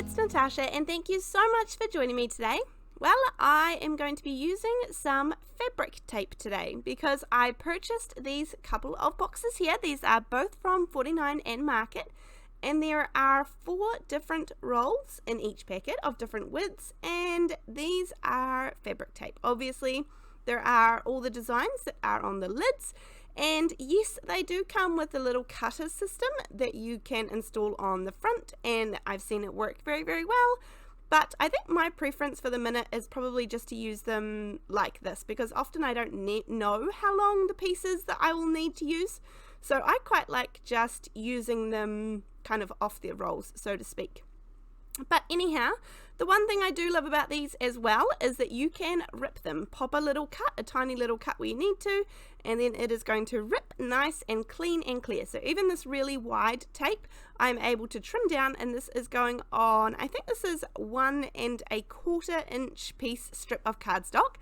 it's Natasha and thank you so much for joining me today. Well, I am going to be using some fabric tape today because I purchased these couple of boxes here. These are both from 49 and Market, and there are 4 different rolls in each packet of different widths, and these are fabric tape. Obviously, there are all the designs that are on the lids, and yes, they do come with a little cutter system that you can install on the front, and I've seen it work very, very well. But I think my preference for the minute is probably just to use them like this, because often I don't know how long the pieces that I will need to use. So I quite like just using them kind of off their rolls, so to speak. But anyhow, the one thing I do love about these as well is that you can rip them. Pop a little cut, a tiny little cut where you need to, and then it is going to rip nice and clean and clear. So even this really wide tape, I'm able to trim down, and this is going on, I think this is 1 1/4 inch piece strip of cardstock.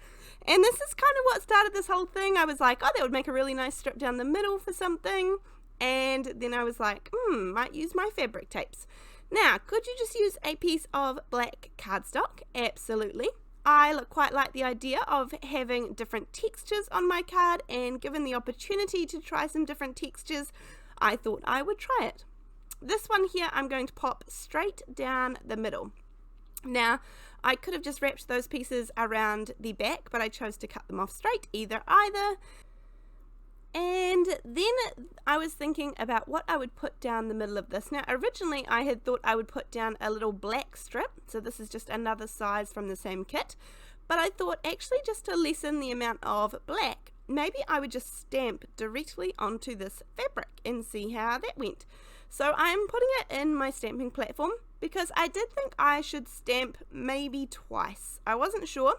And this is kind of what started this whole thing. I was like, oh, that would make a really nice strip down the middle for something. And then I was like, might use my fabric tapes. Now, could you just use a piece of black cardstock? Absolutely. I quite like the idea of having different textures on my card, and given the opportunity to try some different textures, I thought I would try it. This one here I'm going to pop straight down the middle. Now, I could have just wrapped those pieces around the back, but I chose to cut them off straight, either. And then I was thinking about what I would put down the middle of this. Now, originally I had thought I would put down a little black strip, so this is just another size from the same kit, but I thought actually just to lessen the amount of black, maybe I would just stamp directly onto this fabric and see how that went. So I'm putting it in my stamping platform because I did think I should stamp maybe twice. I wasn't sure.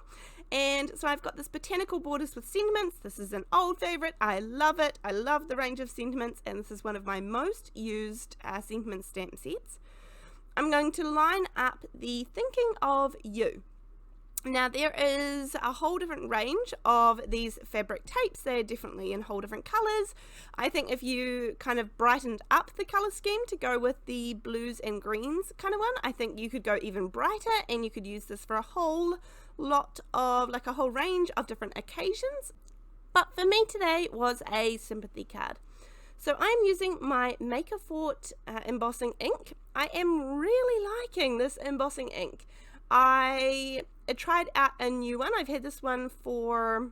And so I've got this Botanical Borders with sentiments. This is an old favorite. I love it. I love the range of sentiments, and this is one of my most used sentiment stamp sets. I'm going to line up the Thinking of You. Now, there is a whole different range of these fabric tapes. They're definitely in whole different colors. I think if you kind of brightened up the color scheme to go with the blues and greens kind of one, I think you could go even brighter, and you could use this for a whole lot of, like a whole range of different occasions. But for me today was a sympathy card. So I'm using my Maker Forte embossing ink. I am really liking this embossing ink. I tried out a new one. I've had this one for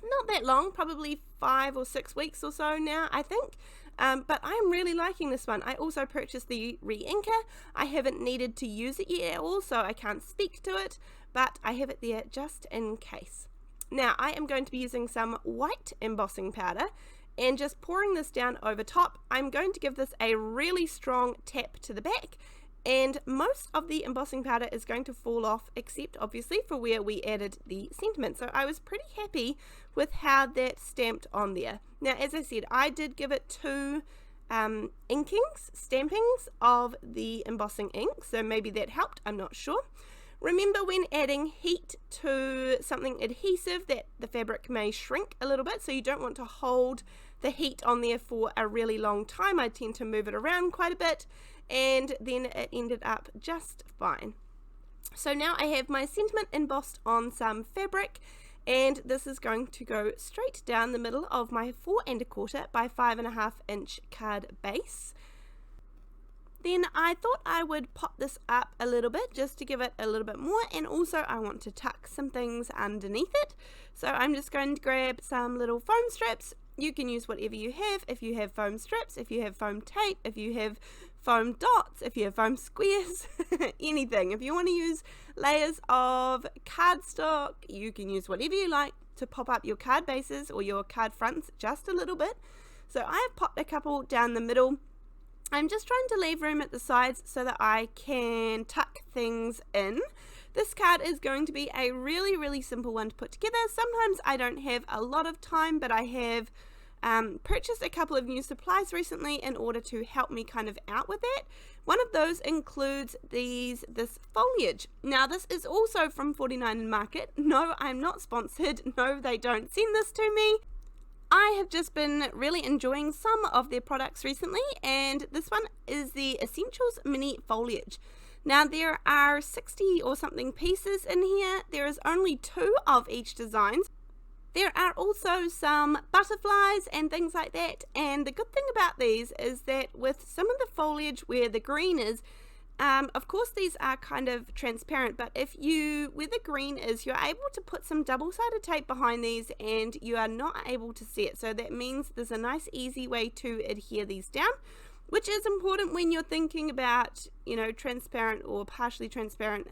not that long, probably 5 or 6 weeks or so now, I think. But I'm really liking this one. I also purchased the re-inker. I haven't needed to use it yet at all, so I can't speak to it, but I have it there just in case. Now, I am going to be using some white embossing powder and just pouring this down over top. I'm going to give this a really strong tap to the back, and most of the embossing powder is going to fall off, except obviously for where we added the sentiment. So I was pretty happy with how that stamped on there. Now, as I said, I did give it 2 stampings of the embossing ink, so maybe that helped, I'm not sure. Remember, when adding heat to something adhesive, that the fabric may shrink a little bit, so you don't want to hold the heat on there for a really long time. I tend to move it around quite a bit, and then it ended up just fine. So now I have my sentiment embossed on some fabric, and this is going to go straight down the middle of my 4 1/4 by 5 1/2 inch card base. Then I thought I would pop this up a little bit just to give it a little bit more, and also I want to tuck some things underneath it. So I'm just going to grab some little foam strips. You can use whatever you have. If you have foam strips, if you have foam tape, if you have foam dots, if you have foam squares, anything. If you want to use layers of cardstock, you can use whatever you like to pop up your card bases or your card fronts just a little bit. So I have popped a couple down the middle. I'm just trying to leave room at the sides so that I can tuck things in. This card is going to be a really, really simple one to put together. Sometimes I don't have a lot of time, but I have purchased a couple of new supplies recently in order to help me kind of out with that. One of those includes this Foliage. Now, this is also from 49 and Market. No, I'm not sponsored. No, they don't send this to me. I have just been really enjoying some of their products recently, and this one is the Essentials Mini Foliage. Now there are 60 or something pieces in here. There is only 2 of each design. There are also some butterflies and things like that, and the good thing about these is that with some of the foliage where the green is, of course these are kind of transparent, but where the green is, you're able to put some double-sided tape behind these and you are not able to see it. So that means there's a nice easy way to adhere these down, which is important when you're thinking about, you know, transparent or partially transparent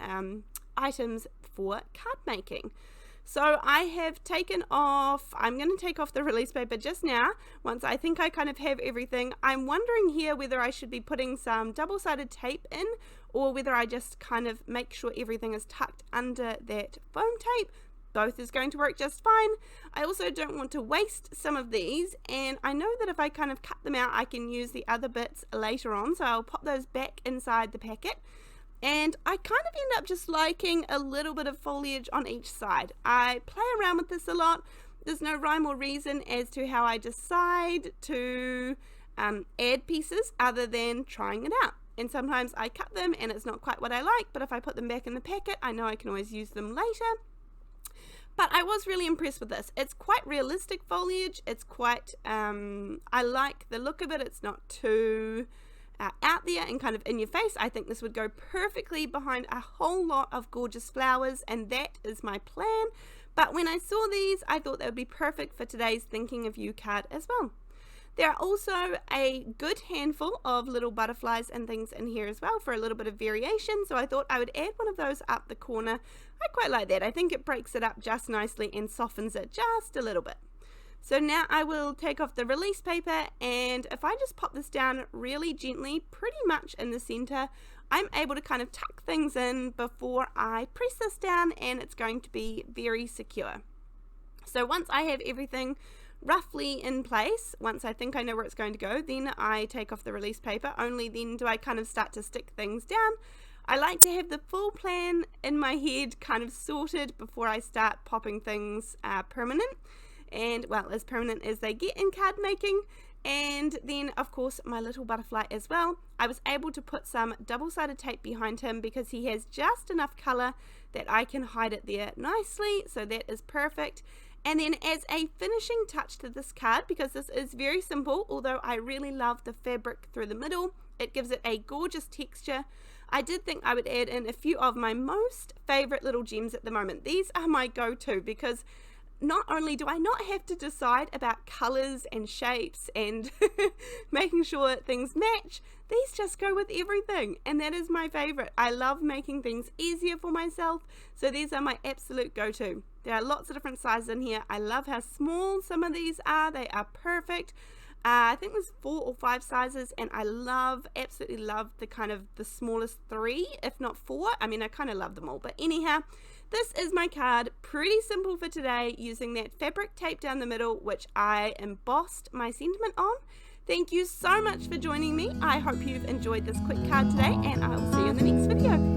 items for card making. So I have taken off, I'm going to take off the release paper just now, once I think I kind of have everything. I'm wondering here whether I should be putting some double-sided tape in, or whether I just kind of make sure everything is tucked under that foam tape. Both is going to work just fine. I also don't want to waste some of these, and I know that if I kind of cut them out, I can use the other bits later on, so I'll pop those back inside the packet. And I kind of end up just liking a little bit of foliage on each side. I play around with this a lot. There's no rhyme or reason as to how I decide to add pieces other than trying it out. And sometimes I cut them and it's not quite what I like, but if I put them back in the packet, I know I can always use them later. But I was really impressed with this. It's quite realistic foliage. It's quite, I like the look of it. It's not too out there and kind of in your face. I think this would go perfectly behind a whole lot of gorgeous flowers, and that is my plan. But when I saw these, I thought they would be perfect for today's Thinking of You card as well. There are also a good handful of little butterflies and things in here as well for a little bit of variation, so I thought I would add one of those up the corner. I quite like that. I think it breaks it up just nicely and softens it just a little bit. So now I will take off the release paper, and if I just pop this down really gently, pretty much in the center, I'm able to kind of tuck things in before I press this down, and it's going to be very secure. So once I have everything roughly in place, once I think I know where it's going to go, then I take off the release paper. Only then do I kind of start to stick things down. I like to have the full plan in my head kind of sorted before I start popping things permanent. And well, as permanent as they get in card making. And then of course my little butterfly as well. I was able to put some double-sided tape behind him because he has just enough color that I can hide it there nicely, so that is perfect. And then as a finishing touch to this card, because this is very simple, although I really love the fabric through the middle, it gives it a gorgeous texture. I did think I would add in a few of my most favorite little gems at the moment. These are my go-to because not only do I not have to decide about colors and shapes and making sure things match, these just go with everything, and that is my favorite. I love making things easier for myself, so these are my absolute go-to. There are lots of different sizes in here. I love how small some of these are. They are perfect. I think there's 4 or 5 sizes, and I absolutely love the kind of the smallest 3, if not 4. I mean, I kind of love them all, but anyhow, this is my card. Pretty simple for today, using that fabric tape down the middle, which I embossed my sentiment on. Thank you so much for joining me. I hope you've enjoyed this quick card today, and I will see you in the next video.